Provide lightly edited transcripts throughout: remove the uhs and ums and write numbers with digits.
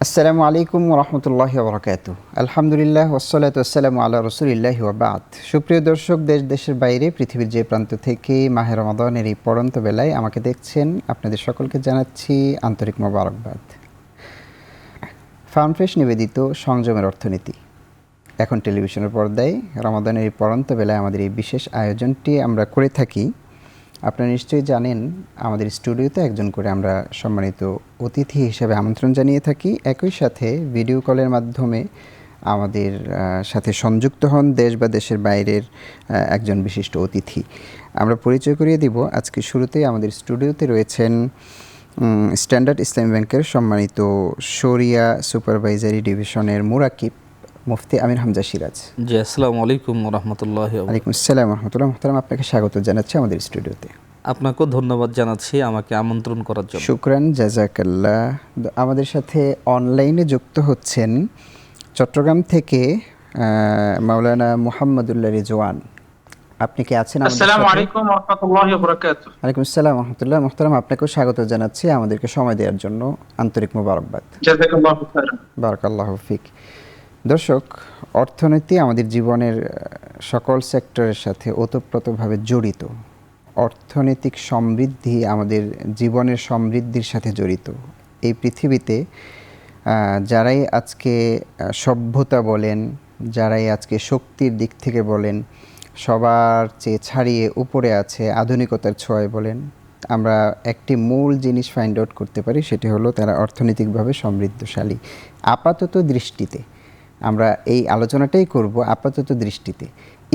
আসসালামু আলাইকুম রহমতুল্লাহি ওয়া বারাকাতুহু। আলহামদুলিল্লাহ ওয়াসসালাতু ওয়াসসালামু আলা রাসূলিল্লাহি ওয়া বা'দ। সুপ্রিয় দর্শক, দেশের বাইরে পৃথিবীর যে প্রান্ত থেকে মাহে রমাদানের এই পড়ন্ত বেলায় আমাকে দেখছেন, আপনাদের সকলকে জানাচ্ছি আন্তরিক মোবারকবাদ। ফার্মফ্রেশ নিবেদিত সংযমের অর্থনীতি এখন টেলিভিশনের পর্দায় রমাদানের এই পড়ন্ত বেলায় আমাদের এই বিশেষ আয়োজনটি আমরা করে থাকি। আপনারা নিশ্চয়ই জানেন, আমাদের স্টুডিওতে একজন করে আমরা সম্মানিত অতিথি হিসেবে আমন্ত্রণ জানিয়ে থাকি। একই সাথে ভিডিও কলের মাধ্যমে আমাদের সাথে সংযুক্ত হন দেশ বা দেশের বাইরের একজন বিশিষ্ট অতিথি। আমরা পরিচয় করিয়ে দিব। আজকে শুরুতেই আমাদের স্টুডিওতে রয়েছেন স্ট্যান্ডার্ড ইসলামী ব্যাংকের সম্মানিত শরিয়া সুপারভাইজারি ডিভিশনের মুরাকিব মুফতি আমির হামজা সিরাজ। জি, আসসালামু আলাইকুম ওয়া রাহমাতুল্লাহি ওয়া বারাকাতুহু। ওয়ালাইকুম আসসালাম ওয়া রাহমাতুল্লাহ। মুহতারাম, আপনাকে স্বাগত জানাচ্ছি আমাদের স্টুডিওতে। আপনাকেও ধন্যবাদ জানাচ্ছি আমাকে আমন্ত্রণ করার জন্য। শুকরান, জাযাকাল্লাহ। আমাদের সাথে অনলাইনে যুক্ত হচ্ছেন চট্টগ্রাম থেকে মাওলানা মুহাম্মদুল্লাহ রিজওয়ান। আপনি কি আছেন আমাদের সাথে? আসসালামু আলাইকুম ওয়া রাহমাতুল্লাহি ওয়া বারাকাতুহু। ওয়ালাইকুম আসসালাম ওয়া রাহমাতুল্লাহ। মুহতারাম, আপনাকেও স্বাগত জানাচ্ছি, আমাদেরকে সময় দেওয়ার জন্য আন্তরিক মোবারকবাদ। জাযাকাল্লাহু খাইরান। বারাকাল্লাহু ফিক। দর্শক, অর্থনীতি আমাদের জীবনের সকল সেক্টরের সাথে ওতপ্রোতভাবে জড়িত। অর্থনৈতিক সমৃদ্ধি আমাদের জীবনের সমৃদ্ধির সাথে জড়িত। এই পৃথিবীতে যারাই আজকে সভ্যতা বলেন, যারাই আজকে শক্তির দিক থেকে বলেন, সবার চেয়ে ছাড়িয়ে উপরে আছে আধুনিকতার ছোঁয়ায় বলেন, আমরা একটি মূল জিনিস ফাইন্ড আউট করতে পারি, সেটি হলো তারা অর্থনৈতিকভাবে সমৃদ্ধশালী। আপাতত দৃষ্টিতে আমরা এই আলোচনাটাই করব। আপাতত দৃষ্টিতে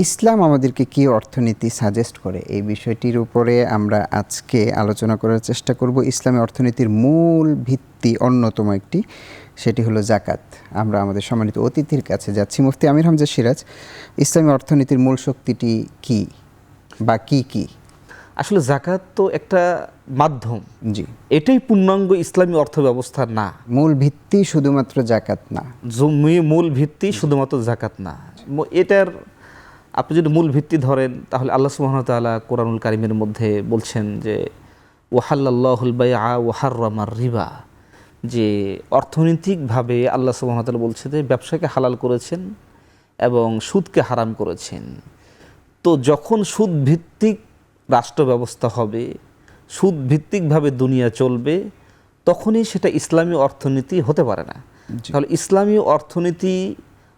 ইসলাম আমাদেরকে কী অর্থনীতি সাজেস্ট করে, এই বিষয়টির উপরে আমরা আজকে আলোচনা করার চেষ্টা করব। ইসলামী অর্থনীতির মূল ভিত্তি অন্যতম একটি, সেটি হলো যাকাত। আমরা আমাদের সম্মানিত অতিথির কাছে যাচ্ছি। মুফতি আমির হামজা সিরাজ, ইসলামী অর্থনীতির মূল শক্তিটি কি বা কি কি? আসলে যাকাত তো একটা মাধ্যম, জি, এটাই পূর্ণাঙ্গ ইসলামী অর্থব্যবস্থা না। মূল ভিত্তি শুধুমাত্র যাকাত না। মূল ভিত্তি শুধুমাত্র যাকাত না। এটার আপনি যদি মূল ভিত্তি ধরেন, তাহলে আল্লাহ সুবহানাহু ওয়া তাআলা কোরআনুল কারীমের মধ্যে বলছেন যে ওয়াহাল্লাল্লাহুল বাইআ ওয়া হাররামার রিবা, যে অর্থনৈতিকভাবে আল্লাহ সুবহানাহু ওয়া তাআলা বলছে যে ব্যবসাকে হালাল করেছেন এবং সুদকে হারাম করেছেন। তো যখন সুদ ভিত্তিক রাষ্ট্র ব্যবস্থা হবে, সুদ ভিত্তিকভাবে দুনিয়া চলবে, তখনই সেটা ইসলামী অর্থনীতি হতে পারে না। তাহলে ইসলামী অর্থনীতি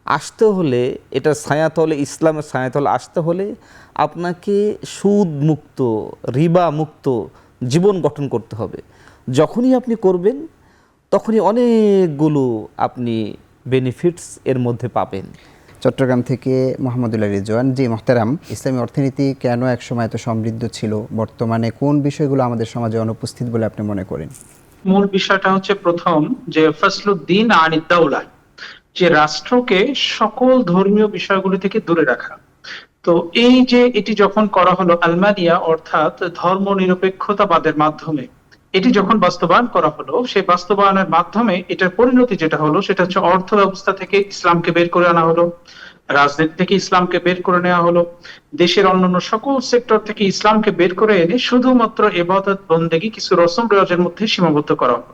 আসতে হলে, এটা ছায়াতলে, ইসলামের ছায়াতলে আসতে হলে আপনাকে সুদ মুক্ত, রিবা মুক্ত জীবন গঠন করতে হবে। যখনই আপনি করবেন, তখনই অনেকগুলো আপনি বেনিফিটস এর মধ্যে পাবেন। চট্টগ্রাম থেকে মোহাম্মদুল্লাহ রিজওয়ান। জি মোহতারাম, ইসলামী অর্থনীতি কেন একসময় এত সমৃদ্ধ ছিল, বর্তমানে কোন বিষয়গুলো আমাদের সমাজে অনুপস্থিত বলে আপনি মনে করেন? মূল বিষয়টা হচ্ছে প্রথম যে ফাসলুদ্দিন আনিদ দাওলা, যে রাষ্ট্রকে সকল ধর্মীয় বিষয়গুলি থেকে দূরে রাখা। তো এই যে এটি যখন করা হলো আলমানিয়া, অর্থাৎ ধর্ম নিরপেক্ষতাবাদের মাধ্যমে, এটি যখন বাস্তবায়ন করা হলো, সেই বাস্তবায়নের মাধ্যমে এটার পরিণতি যেটা হলো সেটা হচ্ছে অর্থ ব্যবস্থা থেকে ইসলামকে বের করে আনা হলো, রাজনীতি থেকে ইসলামকে বের করে নেওয়া হলো, দেশের অন্যান্য সকল সেক্টর থেকে ইসলামকে বের করে এনে শুধুমাত্র ইবাদত বন্দেগী কিছু রসম রেওয়াজের মধ্যে সীমাবদ্ধ করা হলো।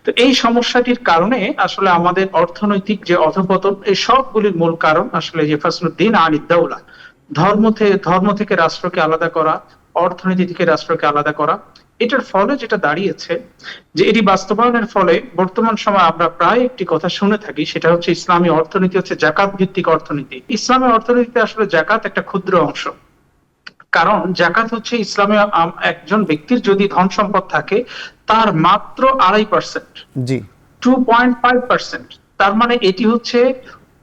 তো এই সমস্যাটির কারণে আসলে আমাদের অর্থনৈতিক যে অধঃপতন, এই সবগুলির মূল কারণ আসলে যে ফাসলুদ্দিন আনিদ দাওলা, ধর্ম থেকে রাষ্ট্রকে আলাদা করা, অর্থনীতি থেকে রাষ্ট্রকে আলাদা করা। এটার ফলে যেটা দাঁড়িয়েছে যে এটি বাস্তবায়নের ফলে বর্তমান সময় আমরা প্রায় একটি কথা শুনে থাকি, সেটা হচ্ছে ইসলামী অর্থনীতি হচ্ছে জাকাত ভিত্তিক অর্থনীতি। ইসলামী অর্থনীতিতে আসলে জাকাত একটা ক্ষুদ্র অংশ। কারণ জাকাত হচ্ছে ইসলামে একজন ব্যক্তির যদি ধন সম্পদ থাকে, তার মাত্র 2.5%, জি, 2.5%। তার মানে এটি হচ্ছে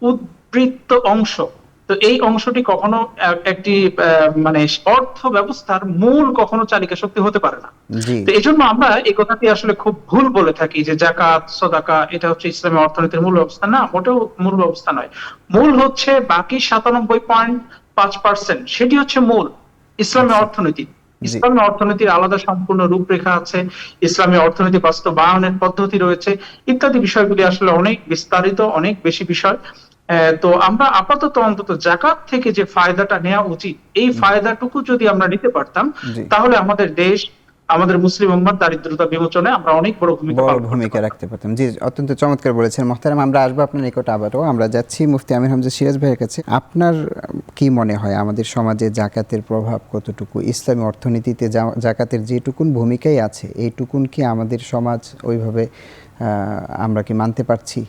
উদ্বৃত্ত অংশ। তো এই অংশটি কখনো একটি মানে অর্থ ব্যবস্থার মূল কখনো চালিকা শক্তি হতে পারে না। জি, তো এই জন্য আমরা এই কথাটি আসলে খুব ভুল বলে থাকি যে জাকাত সদাকা এটা হচ্ছে ইসলামী অর্থনীতির মূল ব্যবস্থা। না, মোটেও মূল ব্যবস্থা নয়। মূল হচ্ছে বাকি 97.5%, সেটি হচ্ছে মূল ইসলামী অর্থনীতি। ইসলামী অর্থনীতির আলাদা সম্পূর্ণ রূপরেখা আছে, ইসলামী অর্থনীতি বাস্তবায়নের পদ্ধতি রয়েছে, ইত্যাদি বিষয়গুলি আসলে অনেক বিস্তারিত, অনেক বেশি বিষয়। তো আমরা আপাতত অন্তত জাকাত থেকে যে ফায়দাটা নেওয়া উচিত, এই ফায়দাটুকু যদি আমরা নিতে পারতাম, জি, তাহলে আমাদের দেশ আমাদের মুসলিম উম্মার দারিদ্রতা বিমোচনে আমরা অনেক বড় ভূমিকা বড় পালন করতে ভূমিকা পারবো। রাখতে পারতাম। জি, অত্যন্ত চমৎকার বলেছেন মোহতারাম। আমরা আসবো আপনার নিকট আবারও। আমরা যাচ্ছি মুফতি আমির হামজা সিরাজ ভাইয়ের কাছে। আপনার কি মনে হয় আমাদের সমাজে জাকাতের প্রভাব কতটুকু? ইসলামী অর্থনীতিতে জাকাতের যেটুকুন ভূমিকাই আছে, এইটুকুন কি আমাদের সমাজ ওইভাবে আমরা কি মানতে পারছি?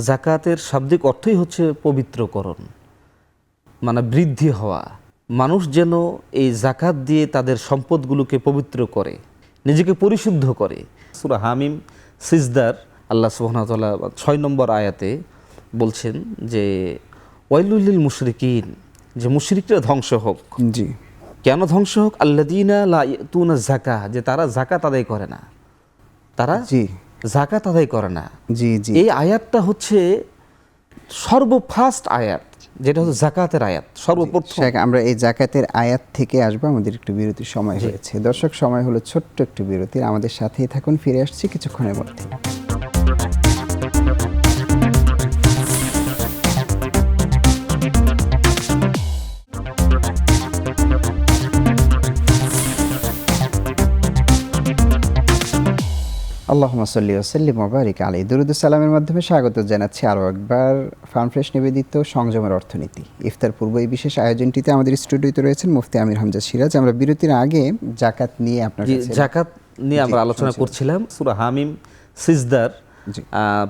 জাকাতের শাব্দিক অর্থই হচ্ছে পবিত্রকরণ, মানে বৃদ্ধি হওয়া। মানুষ যেন এই জাকাত দিয়ে তাদের সম্পদগুলোকে পবিত্র করে, নিজেকে পরিশুদ্ধ করে। সূরা হামিম সিজদার আল্লাহ সুবহানাহু ওয়া তাআলা 6 নম্বর আয়াতে বলছেন যে ওয়াইলুল লিল মুশরিকিন, যে মুশরিকরা ধ্বংস হোক। জি কেন ধ্বংস হোক? আল্লাযীনা লা ইয়াতুনা যাকাহ, যে তারা জাকাত আদায় করে না, তারা জি জাকাত আদায় করে না। জি জি এই আয়াতটা হচ্ছে সর্বফার্স্ট আয়াত, যেটা হচ্ছে জাকাতের আয়াত সর্বপ্রথম। শেখ, আমরা এই জাকাতের আয়াত থেকে আসবো। আমাদের একটু বিরতির সময় হয়েছে। দর্শক, সময় হলো ছোট্ট একটু বিরতির। আমাদের সাথেই থাকুন, ফিরে আসছি কিছুক্ষণের মধ্যে। আল্লাহুম্মা সাল্লি ওয়া সাল্লিম ওয়া বারিক আলাইহি। দুরূদ সালামের মাধ্যমে স্বাগত জানাচ্ছি আরও একবার ফার্মফ্রেশ নিবেদিত সংযমের অর্থনীতি ইফতার পূর্ব এই বিশেষ আয়োজনটিতে আমাদের স্টুডিওতে রয়েছেন মুফতি আমির হামজা সিরাজ। আমরা বিরতির আগে জাকাত নিয়ে আপনার কাছে জাকাত নিয়ে আমরা আলোচনা করছিলাম। সূরা হামিম সিজদার জি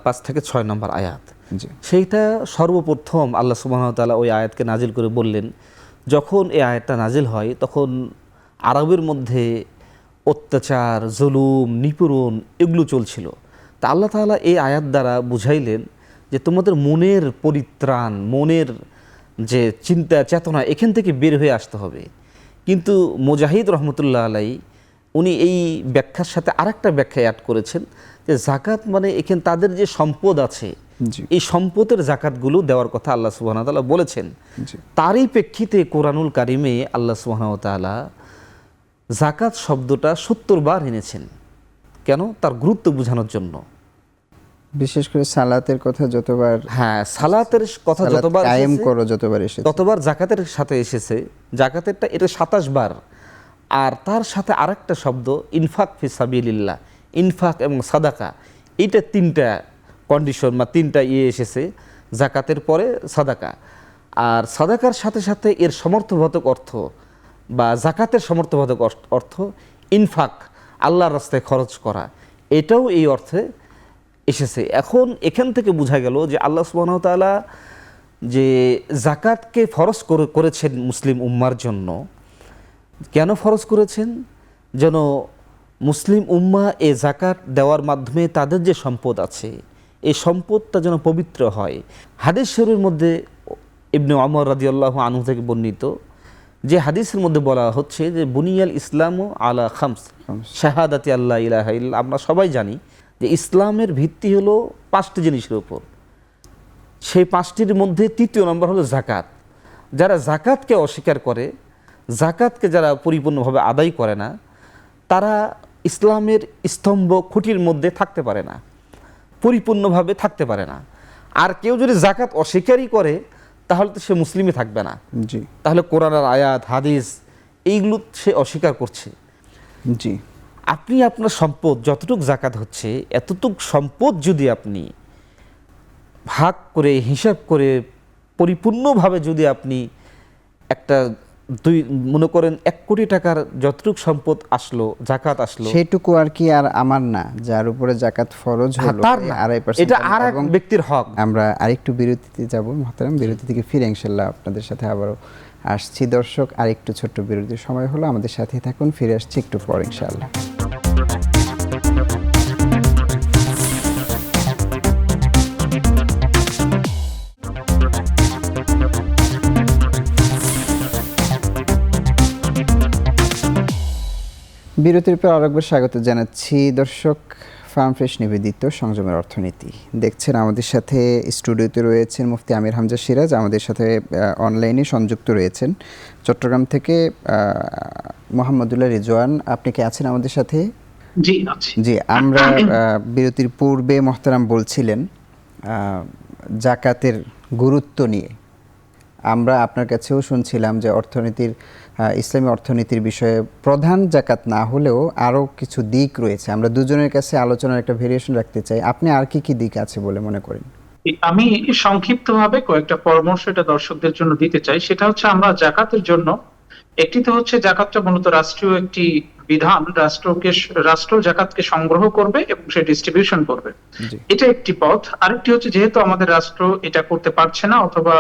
5 থেকে 6 নম্বর আয়াত। জি সেইটা সর্বপ্রথম আল্লাহ সুবহানাহু ওয়া তাআলা ওই আয়াতকে নাজিল করে বললেন। যখন এই আয়াতটা নাজিল হয় তখন আরবের মধ্যে অত্যাচার, জুলুম, নিপীড়ন এগুলো চলছিল। তা আল্লাহ তাআলা এই আয়াত দ্বারা বুঝাইলেন যে তোমাদের মনের পরিত্রাণ, মনের যে চিন্তা চেতনা, এখান থেকে বের হয়ে আসতে হবে। কিন্তু মুজাহিদ রহমতুল্লাহ আলাই উনি এই ব্যাখ্যার সাথে আরেকটা ব্যাখ্যা অ্যাড করেছেন যে জাকাত মানে এখানে তাদের যে সম্পদ আছে, জি এই সম্পদের জাকাতগুলো দেওয়ার কথা আল্লাহ সুবহানাহু ওয়া তাআলা বলেছেন। জি তারই প্রেক্ষিতে কোরআনুল কারিমে আল্লাহ সুবহানাহু ওয়া তাআলা জাকাত শব্দটা 70 বার এনেছেন। কেন? তার গুরুত্ব বোঝানোর জন্য। বিশেষ করে সালাতের কথা যতবার, হ্যাঁ, সালাতের কথা সালাত যতবার কায়েম এসেছে, করো যতবার এসেছে, ততবার জাকাতের সাথে এসেছে। জাকাতেরটা এটা 27 বার। আর তার সাথে আরেকটা শব্দ ইনফাক ফি সাবিলিল্লাহ, ইনফাক এবং সাদাকা, এইটা 3টা কন্ডিশন বা 3টা এসেছে জাকাতের পরে সাদাকা। আর সাদাকার সাথে সাথে এর সমর্থবোধক অর্থ বা জাকাতের সমর্থবোধক অর্থ ইনফাক, আল্লাহর রাস্তায় খরচ করা, এটাও এই অর্থে এসেছে। এখন এখান থেকে বোঝা গেল যে আল্লাহ সুবহানাহু ওয়া তাআলা যে জাকাতকে ফরজ করেছেন মুসলিম উম্মার জন্য। কেন ফরজ করেছেন? যেন মুসলিম উম্মা এ জাকাত দেওয়ার মাধ্যমে তাদের যে সম্পদ আছে, এই সম্পদটা যেন পবিত্র হয়। হাদিস শরীফের মধ্যে ইবনে ওমর রাদিয়াল্লাহু আনহু থেকে বর্ণিত যে হাদিসের মধ্যে বলা হচ্ছে যে বুনিয়াল ইসলামু আলা খামস শাহাদাতি আল্লাহ ইলাহা ইল্লাল্লাহ। আমরা সবাই জানি যে ইসলামের ভিত্তি হলো 5টি জিনিসের উপর। সেই 5টির মধ্যে 3য় নম্বর হলো জাকাত। যারা জাকাতকে অস্বীকার করে, জাকাতকে যারা পরিপূর্ণভাবে আদায় করে না, তারা ইসলামের স্তম্ভ খুঁটির মধ্যে থাকতে পারে না, পরিপূর্ণভাবে থাকতে পারে না। আর কেউ যদি জাকাত অস্বীকারই করে তাহলে তো সে মুসলিমই থাকবে না। জি তাহলে কোরআনের আয়াত, হাদিস এইগুলো সে অস্বীকার করছে। জি আপনি আপনার সম্পদ যতটুক জাকাত হচ্ছে, এতটুক সম্পদ যদি আপনি ভাগ করে হিসাব করে পরিপূর্ণভাবে যদি আপনি একটা মনে করেন 1 কোটি টাকার যতটুক সম্পদ আসলো, জাকাত আসলো, সেটুকু আর কি আর আমার না, যার উপরে জাকাত ফরজ হলো তার না, 2.5%। এটা আর এক ব্যক্তির হক। আমরা আরেকটু বিরতিতে যাব মহতারাম। বিরতি থেকে ফিরে ইনশাল্লাহ আপনাদের সাথে আবারও আসছি। দর্শক, আরেকটু ছোট্ট বিরতির সময় হলো, আমাদের সাথেই থাকুন, ফিরে আসছি একটু পর ইনশাল্লাহ। বিরতির পর আরেকবার স্বাগত জানাচ্ছি। দর্শক, ফার্মফ্রেশ নিবেদিত সংযমের অর্থনীতি দেখছেন। আমাদের সাথে স্টুডিওতে রয়েছেন মুফতি আমির হামজা সিরাজ, আমাদের সাথে অনলাইনে সংযুক্ত রয়েছেন চট্টগ্রাম থেকে মোহাম্মদুল্লাহ রিজওয়ান। আপনি কি আছেন আমাদের সাথে? জি আছি। জি, আমরা বিরতির পূর্বে মোহতারাম বলছিলেন জাকাতের গুরুত্ব নিয়ে। আমরা আপনার কাছেও শুনছিলাম যে ইসলামী অর্থনীতির বিষয়ে প্রধান জাকাত না হলেও আরও কিছু দিক রয়েছে। আমরা দুজনের কাছে আলোচনার একটা ভেরিয়েশন রাখতে চাই। আপনি আর কি কি দিক আছে বলে মনে করেন? আমি সংক্ষিপ্তভাবে কয়েকটা পরামর্শ এটা দর্শকদের জন্য দিতে চাই। সেটা হচ্ছে আমরা জাকাতের জন্য, একটি তো হচ্ছে জাকাতটা মূলত রাষ্ট্রীয় একটি বিধান, রাষ্ট্র জাকাতকে সংগ্রহ করবে এবং সে ডিস্ট্রিবিউশন করবে, জি, এটা একটি পথ। আরেকটি হচ্ছে যেহেতু আমাদের রাষ্ট্র এটা করতে পারছে না, অথবা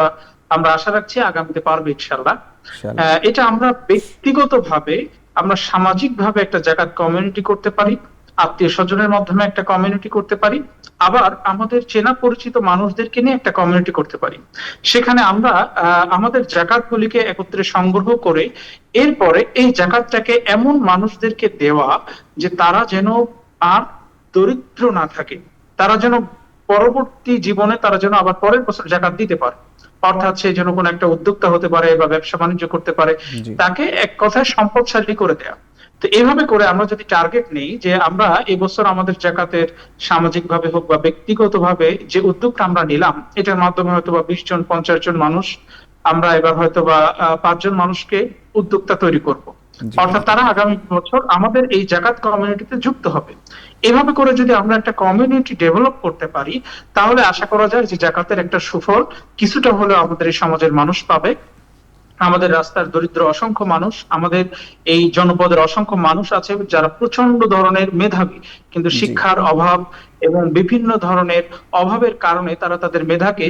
আমরা আশা রাখছি আগামীতে পারবে ইনশাল্লাহ, ইনশাআল্লাহ। এটা আমরা ব্যক্তিগতভাবে, আমরা সামাজিকভাবে একটা জাকাত কমিউনিটি করতে পারি, আত্মীয় স্বজনের মাধ্যমে একটা কমিউনিটি করতে পারি, আবার আমাদের চেনা পরিচিত মানুষদেরকে নিয়ে একটা কমিউনিটি করতে পারি। সেখানে আমরা আমাদের জাকাতগুলিকে একত্রে সংগ্রহ করে এরপরে এই জাকাতটাকে এমন মানুষদেরকে দেওয়া যে তারা যেন আর দরিদ্র না থাকে, তারা যেন পরবর্তী জীবনে তারা যেন আবার পরের বছর জাকাত দিতে পারে। অর্থাৎ সে যেন কোনো একটা উদ্যোক্তা হতে পারে বা ব্যবসা বাণিজ্য করতে পারে, জি, তাকে এক কথায় সম্পদশালী করে দেয়া। তো এইভাবে করে আমরা যদি টার্গেট নেই যে আমরা এবছর আমাদের জাকাতের সামাজিক ভাবে হোক বা ব্যক্তিগত ভাবে যে উদ্যোগটা আমরা নিলাম, এটার মাধ্যমে হয়তো বা 20 জন 50 জন মানুষ, আমরা এবার হয়তো বা 5 জন মানুষকে উদ্যোক্তা তৈরি করব। জি, অর্থাৎ তারা আগামী বছর আমাদের এই জাকাত কমিউনিটিতে যুক্ত হবে। এভাবে করে যদি আমরা একটা কমিউনিটি ডেভেলপ করতে পারি, তাহলে আশা করা যায় যে জাকাতের একটা সুফল কিছুটা হলেও আমাদের এই সমাজের মানুষ পাবে। আমাদের রাস্তার দরিদ্র অসংখ্য মানুষ, আমাদের এই জনপদের অসংখ্য মানুষ আছে যারা প্রচন্ড ধরনের মেধাবী, কিন্তু জি, শিক্ষার অভাব এবং বিভিন্ন ধরনের অভাবের কারণে তারা তাদের মেধাকে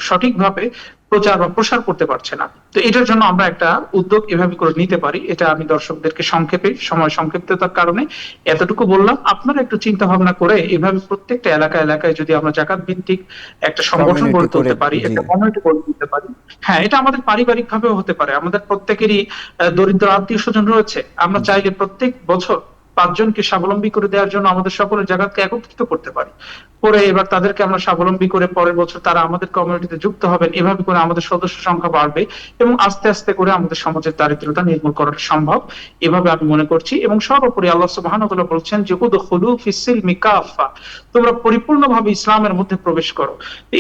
সঠিকভাবে প্রচার বা প্রসার করতে পারছে না। তো এটার জন্য আমরা একটা উদ্যোগ এভাবে করে নিতে পারি। এটা আমি দর্শকদেরকে সংক্ষেপে, সময় সংক্ষিপ্ততার কারণে এতটুকু বললাম। আপনারা একটু চিন্তা ভাবনা করে এভাবে প্রত্যেকটা এলাকায় যদি আমরা জাকাত ভিত্তিক একটা সংগঠন কমিউনিটি গড়ে করে। তুলতে পারি, জি, একটা কমিউনিটি গড়ে তুলতে পারি। হ্যাঁ, এটা আমাদের পারিবারিক ভাবেও হতে পারে। আমাদের প্রত্যেকেরই দরিদ্র আত্মীয় স্বজন রয়েছে। আমরা জি, চাইলে প্রত্যেক বছর 5 জনকে স্বাবলম্বী করে দেওয়ার জন্য আমাদের সকলের জায়গাকে একত্রিত করতে পারি। করে এবার তাদেরকে আমরা স্বাবলম্বী করে পরের বছর তারা আমাদের কমিউনিটিতে যুক্ত হবেন। এভাবে করে আমাদের সদস্য সংখ্যা বাড়বে এবং আস্তে আস্তে করে আমাদের সমাজের দারিদ্রতা নির্মূল করা সম্ভব, এভাবে আমি মনে করছি। এবং সর্বোপরি আল্লাহ সুবহানাহু ওয়া তাআলা বলছেন যে উদখুলু ফিস-সিলমি কাফা, তোমরা পরিপূর্ণভাবে ইসলামের মধ্যে প্রবেশ করো।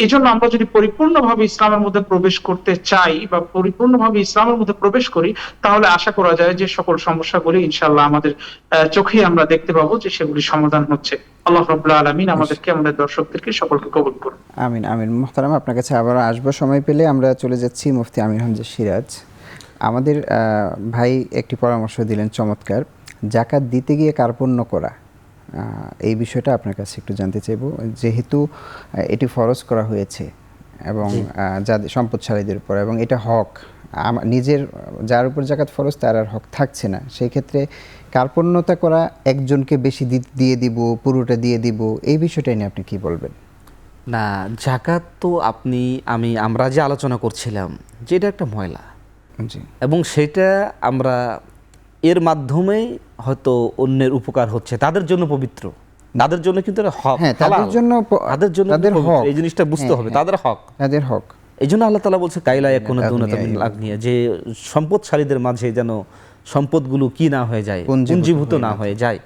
এই জন্য আমরা যদি পরিপূর্ণভাবে ইসলামের মধ্যে প্রবেশ করতে চাই বা পরিপূর্ণভাবে ইসলামের মধ্যে প্রবেশ করি, তাহলে আশা করা যায় যে সকল সমস্যাগুলি ইনশাআল্লাহ আমাদের চোখে আমরা দেখতে পাবো যে সেগুলি সমাধান হচ্ছে। আল্লাহ রাব্বুল আলামিন আমাদেরকে, আমাদের দর্শকদেরকে সকলকে কবুল করুন। আমিন, আমিন। মুহতারাম, আপনার কাছে আবার আসবো সময় পেলে। আমরা চলে যাচ্ছি মুফতি আমির হামজা সিরাজ। আমাদের ভাই একটি পরামর্শ দিলেন চমৎকার, জাকাত দিতে গিয়ে কার্পণ্য করা। এই বিষয়টা আপনার কাছে একটু জানতে চাইব। যেহেতু এটি ফরজ করা হয়েছে এবং যাদের সম্পদশালীদের উপর, এবং এটা হক, নিজের যার উপর জাকাত ফরজ তার আর হক থাকছে না, সেই ক্ষেত্রে কার্পণ্যতা করা, একজনকে বেশি দিয়ে দিব, পুরোটা দিয়ে দিব, এই বিষয়টা নিয়ে আপনি কি বলবেন? না, জাকাত তো আমরা যে আলোচনা করছিলাম যে এটা একটা ময়লা, জি, এবং সেটা আমরা এর মাধ্যমেই হয়তো অন্যের উপকার হচ্ছে, তাদের জন্য পবিত্র, তাদের জন্য কিন্তু এটা হক, হ্যাঁ, তাদের হালাল। জন্য তাদের জন্য তাদের পবিত্র, হক, এই জিনিসটা বুঝতে হ্যাঁ, হবে, হ্যাঁ, তাদের হক। তাদের হক। এই জন্য আল্লাহ তাআলা বলছে কাইলা ইয়াকুনা দুনাতা আগ্নিয়া, মিনাল আগনিয়া, যে সম্পদশালীদের মাঝে যেন সম্পদগুলো কি না হয়ে যায়, পুঞ্জীভূত না হয়ে যায়।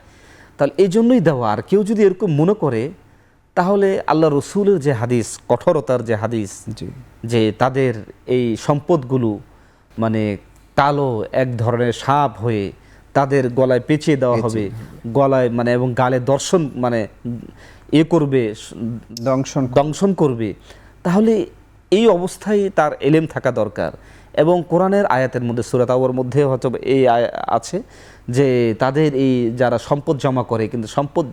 তাহলে এই জন্যই দেওয়া। আর কেউ যদি এরকম মনে করে, তাহলে আল্লাহ রসুলের যে হাদিস, কঠোরতার যে হাদিস, জি, যে তাদের এই সম্পদগুলো মানে কালো এক ধরনের সাপ হয়ে তাদের গলায় পেঁচিয়ে দেওয়া হবে, গলায় মানে এবং গালে দর্শন মানে করবে, দংশন করবে, তাহলে এই অবস্থায় তার এলেম থাকা দরকার। এবং কোরআনের আয়াতের মধ্যে, সূরা তাওবার মধ্যে হয়তো এই আছে যে তাদের এই যারা সম্পদ জমা করে কিন্তু সম্পদ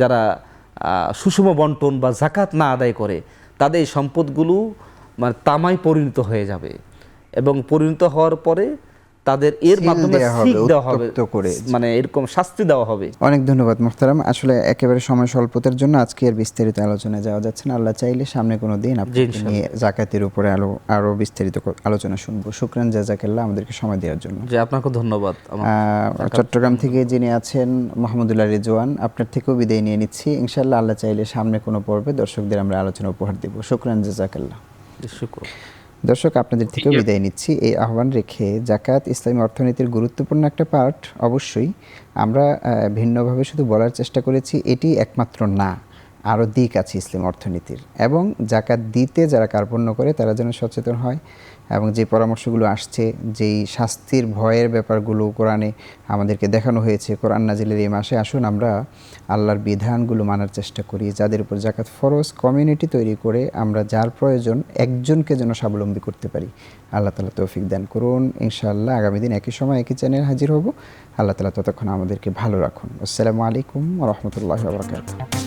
যারা সুষম বন্টন বা জাকাত না আদায় করে, তাদের এই সম্পদগুলো মানে তামায় পরিণত হয়ে যাবে, এবং পরিণত হওয়ার পরে তাদের এর মাধ্যমে শিখ দেওয়া হবে, মানে এরকম শাস্তি দেওয়া হবে। অনেক ধন্যবাদ মুহতারাম। আসলে একেবারে সময় স্বল্পতার জন্য আজকে এর বিস্তারিত আলোচনায় যাওয়া যাচ্ছে না। আল্লাহ চাইলে সামনে কোনো দিন আপনাকে নিয়ে জাকাতের উপরে আরো বিস্তারিত আলোচনা শুনবো। শুকরান জাযাকাল্লাহ আমাদেরকে সময় দেওয়ার জন্য। জি, আপনাকে ধন্যবাদ। চট্টগ্রাম থেকে যিনি আছেন মোহাম্মদুল্লাহ রিজওয়ান, আপনার থেকেও বিদায় নিয়ে নিচ্ছি। ইনশাআল্লাহ আল্লাহ চাইলে সামনে কোনো পর্বে দর্শকদের আমরা আলোচনা উপহার দেব। শুকরান জাযাকাল্লাহ। শুকর। দর্শক, আপনাদের থেকেও বিদায় নিচ্ছি এই আহ্বান রেখে, জাকাত ইসলামী অর্থনীতির গুরুত্বপূর্ণ একটা পার্ট অবশ্যই। আমরা ভিন্নভাবে শুধু বলার চেষ্টা করেছি এটি একমাত্র না। আরও দিক আছে ইসলাম অর্থনীতির, এবং জাকাত দিতে যারা কার্পণ্য করে তারা যেন সচেতন হয়, এবং যে পরামর্শগুলো আসছে, যেই শাস্তির ভয়ের ব্যাপারগুলো কোরআনে আমাদেরকে দেখানো হয়েছে, কোরআন নাজিলের এই মাসে আসুন আমরা আল্লাহর বিধানগুলো মানার চেষ্টা করি, যাদের উপর জাকাত ফরজ, কমিউনিটি তৈরি করে আমরা যার প্রয়োজন একজনকে যেন স্বাবলম্বী করতে পারি। আল্লাহ তাআলা তৌফিক দান করুন। ইনশাআল্লাহ আগামী দিন একই সময় একই চ্যানেল হাজির হব। আল্লাহ তাআলা ততক্ষণ আমাদেরকে ভালো রাখুন। আসসালামু আলাইকুম ওয়া রাহমাতুল্লাহি ওয়া বারাকাতুহু।